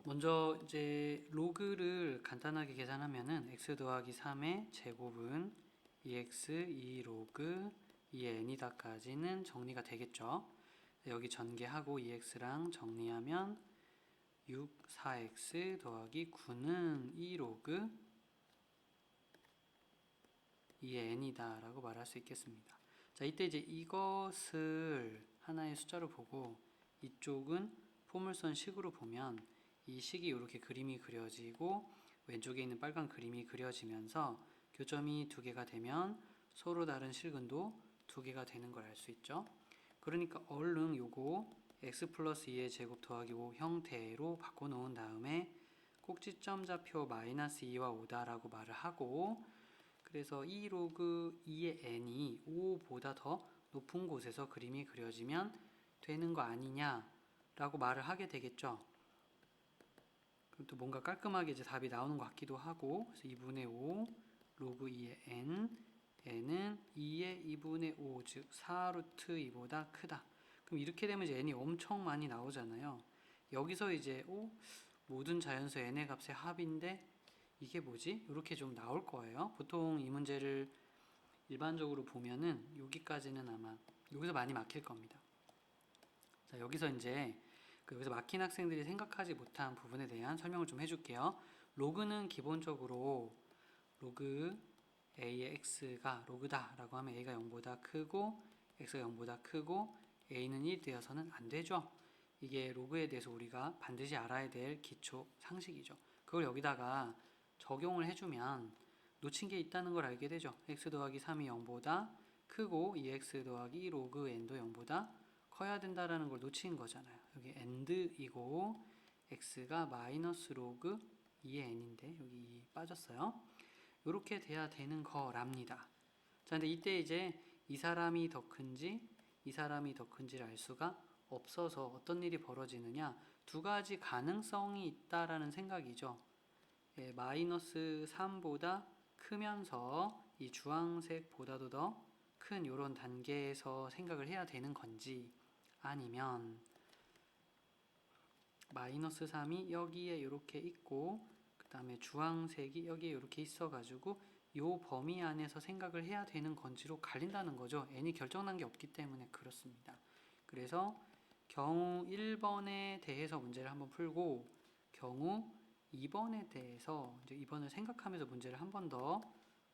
먼저 이제 로그를 간단하게 계산하면은 x 더하기 3의 제곱은 2x 2 로그 2의 n이다까지는 정리가 되겠죠. 여기 전개하고 2x랑 정리하면 6 4x 더하기 9는 2 로그 2의 n이다 라고 말할 수 있겠습니다. 자, 이때 이제 이것을 하나의 숫자로 보고 이쪽은 포물선 식으로 보면 이 식이 이렇게 그림이 그려지고 왼쪽에 있는 빨간 그림이 그려지면서 교점이 두 개가 되면 서로 다른 실근도 두 개가 되는 걸 알 수 있죠. 그러니까 얼른 요거 x 플러스 2의 제곱 더하기 5 형태로 바꿔놓은 다음에 꼭지점 좌표 마이너스 2와 5다 라고 말을 하고, 그래서 2 로그 2의 n이 5보다 더 높은 곳에서 그림이 그려지면 되는 거 아니냐 라고 말을 하게 되겠죠. 그럼 또 뭔가 깔끔하게 이제 답이 나오는 것 같기도 하고, 그래서 2분의 5 로그 2의 n은 2의 2분의 5, 즉 4루트 2보다 크다. 그럼 이렇게 되면 이제 n이 엄청 많이 나오잖아요. 여기서 이제 모든 자연수 n의 값의 합인데 이게 뭐지? 이렇게 좀 나올 거예요. 보통 이 문제를 일반적으로 보면은 여기까지는 아마 여기서 많이 막힐 겁니다. 자, 여기서 이제 여기서 막힌 학생들이 생각하지 못한 부분에 대한 설명을 좀 해줄게요. 로그는 기본적으로 로그 a의 x가 로그다 라고 하면 a가 0보다 크고 x가 0보다 크고 a는 1 되어서는 안 되죠. 이게 로그에 대해서 우리가 반드시 알아야 될 기초 상식이죠. 그걸 여기다가 적용을 해주면 놓친 게 있다는 걸 알게 되죠. x 더하기 3이 0보다 크고 2x 더하기 로그 n도 0보다 커야 된다라는 걸 놓친 거잖아요. 여기 and이고 x가 마이너스 로그 2의 n인데 여기 빠졌어요. 이렇게 돼야 되는 거랍니다. 자, 근데 이때 이제 이 사람이 더 큰지 이 사람이 더 큰지를 알 수가 없어서 어떤 일이 벌어지느냐, 두 가지 가능성이 있다라는 생각이죠. 예, 마이너스 3보다 크면서 이 주황색보다도 더 큰 이런 단계에서 생각을 해야 되는 건지, 아니면 마이너스 3이 여기에 이렇게 있고 그 다음에 주황색이 여기에 이렇게 있어가지고 요 범위 안에서 생각을 해야 되는 건지로 갈린다는 거죠. n이 결정난 게 없기 때문에 그렇습니다. 그래서 경우 1번에 대해서 문제를 한번 풀고 경우 2번에 대해서 이제 2번을 생각하면서 문제를 한 번 더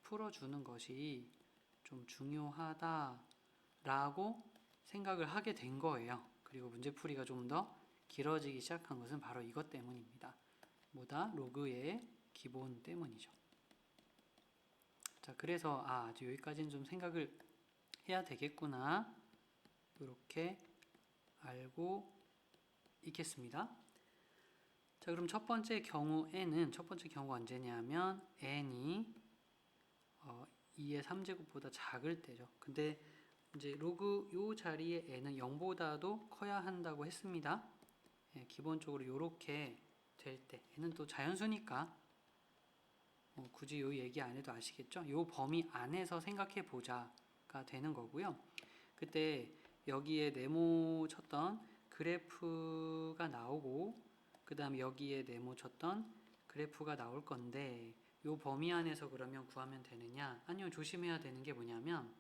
풀어주는 것이 좀 중요하다라고 생각을 하게 된 거예요. 그리고 문제풀이가 좀 더 길어지기 시작한 것은 바로 이것 때문입니다. 뭐다? 로그의 기본 때문이죠. 자, 그래서 아주 여기까지는 좀 생각을 해야 되겠구나, 이렇게 알고 있겠습니다. 자, 그럼 첫 번째 경우에는 첫 번째 경우가 언제냐면 n이 2의 3제곱보다 작을 때죠. 근데 이제 로그 요 자리에 n은 0보다도 커야 한다고 했습니다. 예, 기본적으로 이렇게 될 때 n은 또 자연수니까 굳이 요 얘기 안 해도 아시겠죠? 요 범위 안에서 생각해 보자가 되는 거고요. 그때 여기에 네모 쳤던 그래프가 나오고 그 다음에 여기에 네모 쳤던 그래프가 나올 건데 요 범위 안에서 그러면 구하면 되느냐? 아니요, 조심해야 되는 게 뭐냐면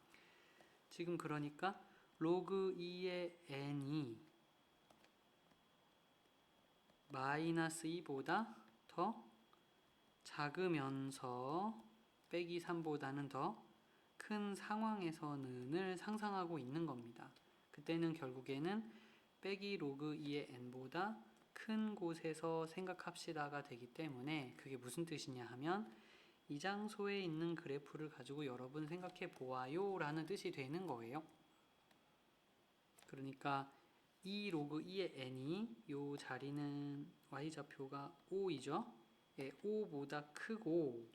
지금 그러니까 로그 2의 n이 마이너스 2보다 더 작으면서 빼기 3보다는 더 큰 상황에서는을 상상하고 있는 겁니다. 그때는 결국에는 빼기 로그 2의 n보다 큰 곳에서 생각합시다가 되기 때문에 그게 무슨 뜻이냐 하면 이 장소에 있는 그래프를 가지고 여러분 생각해 보아요 라는 뜻이 되는 거예요. 그러니까 이 로그 2의 n이 요 자리는 y좌표가 5이죠. 예, 5보다 크고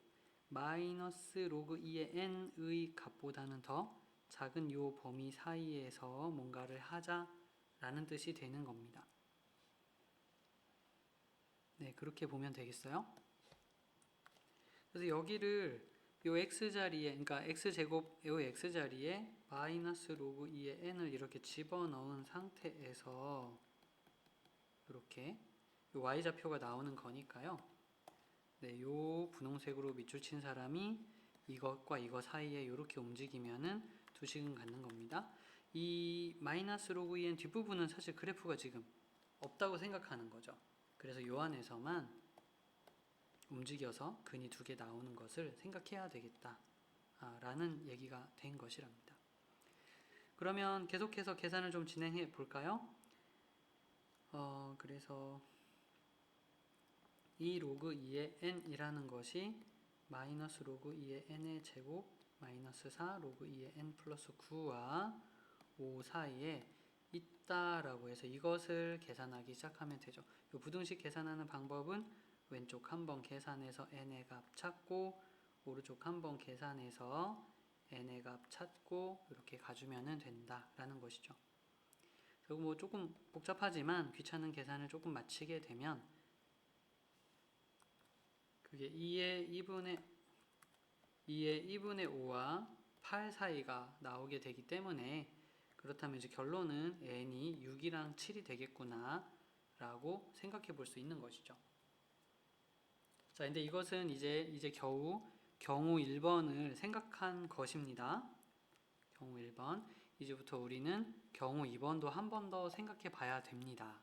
마이너스 로그 2의 n의 값보다는 더 작은 요 범위 사이에서 뭔가를 하자라는 뜻이 되는 겁니다. 네, 그렇게 보면 되겠어요. 그래서 여기를 요 x자리에, 그러니까 x제곱 요 x자리에 마이너스 로그 2의 n을 이렇게 집어넣은 상태에서 이렇게 요 y좌표가 나오는 거니까요. 네, 요 분홍색으로 밑줄 친 사람이 이것과 이거 사이에 이렇게 움직이면은 두 식은 갖는 겁니다. 이 마이너스 로그 2n 뒷부분은 사실 그래프가 지금 없다고 생각하는 거죠. 그래서 요 안에서만 움직여서 근이 두 개 나오는 것을 생각해야 되겠다 라는 얘기가 된 것이랍니다. 그러면 계속해서 계산을 좀 진행해 볼까요? 그래서 이 로그 2의 n이라는 것이 마이너스 로그 2의 n의 제곱 마이너스 4 로그 2의 n 플러스 9와 5 사이에 있다라고 해서 이것을 계산하기 시작하면 되죠. 이 부등식 계산하는 방법은 왼쪽 한번 계산해서 n의 값 찾고 오른쪽 한번 계산해서 n의 값 찾고 이렇게 가주면 된다라는 것이죠. 그리고 뭐 조금 복잡하지만 귀찮은 계산을 조금 마치게 되면 그게 2의 2분의 5와 8 사이가 나오게 되기 때문에 그렇다면 이제 결론은 n이 6이랑 7이 되겠구나 라고 생각해 볼 수 있는 것이죠. 자, 근데 이것은 이제 겨우 경우 1번을 생각한 것입니다. 경우 1번. 이제부터 우리는 경우 2번도 한 번 더 생각해 봐야 됩니다.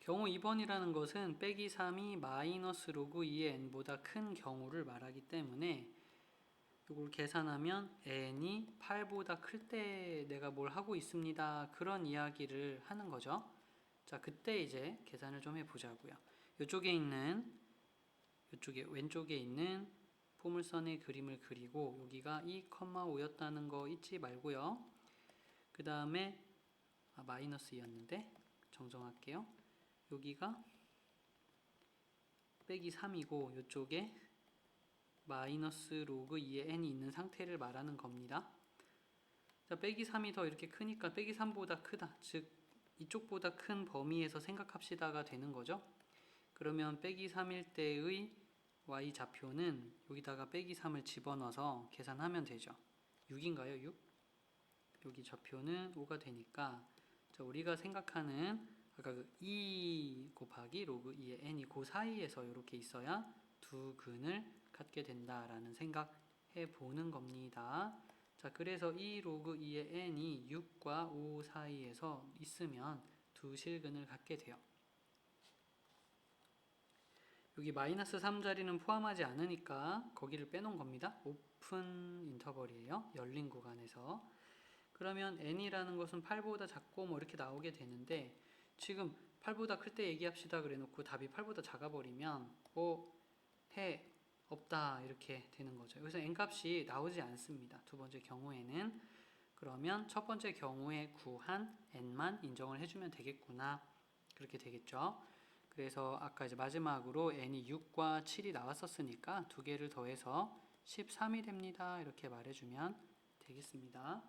경우 2번이라는 것은 빼기 3이 마이너스 로그 2의 n보다 큰 경우를 말하기 때문에 이걸 계산하면 n이 8보다 클 때 내가 뭘 하고 있습니다. 그런 이야기를 하는 거죠. 자, 그때 이제 계산을 좀 해보자고요. 이쪽에 왼쪽에 있는 포물선의 그림을 그리고 여기가 2,5였다는 거 잊지 말고요. 그 다음에 마이너스 2였는데 정정할게요. 여기가 빼기 3이고 이쪽에 마이너스 로그 2의 n이 있는 상태를 말하는 겁니다. 자, 빼기 3이 더 이렇게 크니까 빼기 3보다 크다. 즉 이쪽보다 큰 범위에서 생각합시다가 되는 거죠. 그러면 빼기 3일 때의 y좌표는 여기다가 빼기 3을 집어넣어서 계산하면 되죠. 6인가요? 6? 여기 좌표는 5가 되니까 자, 우리가 생각하는 아까 그 2 곱하기 로그 2의 n이 그 사이에서 이렇게 있어야 두 근을 갖게 된다라는 생각해 보는 겁니다. 자, 그래서 이 로그 2의 n이 6과 5 사이에서 있으면 두 실근을 갖게 돼요. 여기 마이너스 3 자리는 포함하지 않으니까 거기를 빼놓은 겁니다. 오픈 인터벌이에요. 열린 구간에서. 그러면 n이라는 것은 8보다 작고 뭐 이렇게 나오게 되는데 지금 8보다 클 때 얘기합시다 그래 놓고 답이 8보다 작아버리면 없다 이렇게 되는 거죠. 여기서 n값이 나오지 않습니다. 두 번째 경우에는. 그러면 첫 번째 경우에 구한 n만 인정을 해주면 되겠구나. 그렇게 되겠죠. 그래서 아까 이제 마지막으로 n이 6과 7이 나왔었으니까 두 개를 더해서 13이 됩니다. 이렇게 말해주면 되겠습니다.